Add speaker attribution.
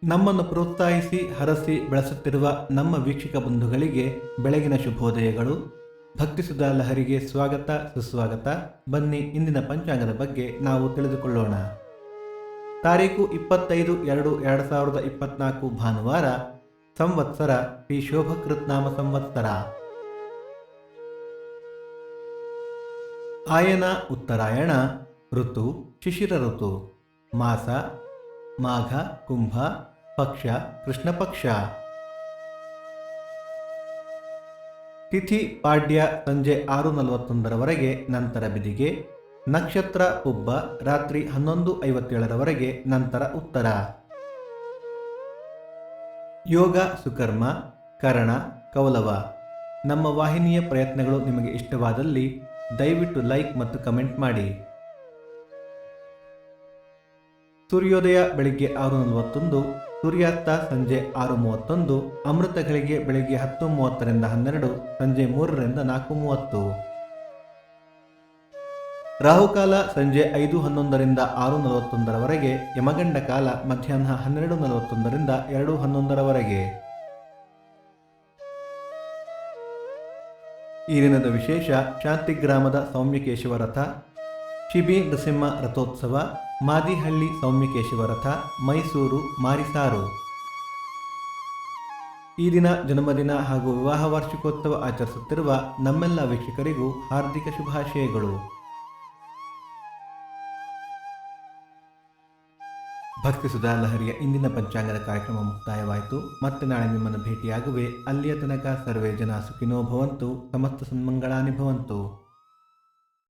Speaker 1: ನಮ್ಮನ್ನು ಪ್ರೋತ್ಸಾಹಿಸಿ ಹರಸಿ ಬೆಳೆಸುತ್ತಿರುವ ನಮ್ಮ ವೀಕ್ಷಕ ಬಂಧುಗಳಿಗೆ ಬೆಳಗಿನ ಶುಭೋದಯಗಳು. ಭಕ್ತಿಸುಧಾ ಲಹರಿಗೆ ಸ್ವಾಗತ ಸುಸ್ವಾಗತ. ಬನ್ನಿ ಇಂದಿನ ಪಂಚಾಂಗದ ಬಗ್ಗೆ ನಾವು ತಿಳಿದುಕೊಳ್ಳೋಣ. ತಾರೀಕು 25/2/2024 ಭಾನುವಾರ. ಸಂವತ್ಸರ ಶ್ರೀ ಶೋಭಕೃತ್ ನಾಮ ಸಂವತ್ಸರ. ಆಯನ ಉತ್ತರಾಯಣ. ಋತು ಶಿಶಿರ ಋತು. ಮಾಸ ಮಾಘ ಕುಂಭ. ಪಕ್ಷ ಕೃಷ್ಣ ಪಕ್ಷ. ತಿಥಿ ಪಾಡ್ಯ ಸಂಜೆ 6:41 ನಂತರ ಬಿದಿಗೆ. ನಕ್ಷತ್ರ ಪುಬ್ಬ ರಾತ್ರಿ 11:57 ನಂತರ ಉತ್ತರ. ಯೋಗ ಸುಕರ್ಮ ಕರಣ ಕೌಲವ. ನಮ್ಮ ವಾಹಿನಿಯ ಪ್ರಯತ್ನಗಳು ನಿಮಗೆ ಇಷ್ಟವಾದಲ್ಲಿ ದಯವಿಟ್ಟು ಲೈಕ್ ಮತ್ತು ಕಮೆಂಟ್ ಮಾಡಿ. ಸೂರ್ಯೋದಯ ಬೆಳಿಗ್ಗೆ 6:41, ಸೂರ್ಯಾಸ್ತ ಸಂಜೆ 6:31, ಅಮೃತ ಘಳಿಗೆ ಬೆಳಿಗ್ಗೆ 10:30 12, ಸಂಜೆ 3 4:30. ರಾಹುಕಾಲ ಸಂಜೆ 5:11 6:41, ಯಮಗಂಡ ಕಾಲ ಮಧ್ಯಾಹ್ನ 12:41 2:11. ಈ ದಿನದ ವಿಶೇಷ: ಶಾಂತಿಗ್ರಾಮದ ಸೌಮ್ಯಕೇಶವ ರಥ, ಶಿಬಿ ನೃಸಿಂಹ ರಥೋತ್ಸವ, ಮಾದಿಹಳ್ಳಿ ಸೌಮ್ಯಕೇಶವ ರಥ, ಮೈಸೂರು ಮಾರಿಸಾರು. ಈ ದಿನ ಜನ್ಮದಿನ ಹಾಗೂ ವಿವಾಹ ವಾರ್ಷಿಕೋತ್ಸವ ಆಚರಿಸುತ್ತಿರುವ ನಮ್ಮೆಲ್ಲ ವೀಕ್ಷಕರಿಗೂ ಹಾರ್ದಿಕ ಶುಭಾಶಯಗಳು. ಭಕ್ತಿಸುಧಾ ಲಹರಿಯ ಇಂದಿನ ಪಂಚಾಂಗದ ಕಾರ್ಯಕ್ರಮ ಮುಕ್ತಾಯವಾಯಿತು. ಮತ್ತೆ ನಾಳೆ ನಿಮ್ಮನ್ನು ಭೇಟಿಯಾಗುವೆ. ಅಲ್ಲಿಯ ತನಕ ಸರ್ವೇ ಜನ ಸುಖಿನೋ ಭವಂತು, ಸಮಸ್ತ ಸನ್ಮಂಗಳಾನಿ ಭವಂತು.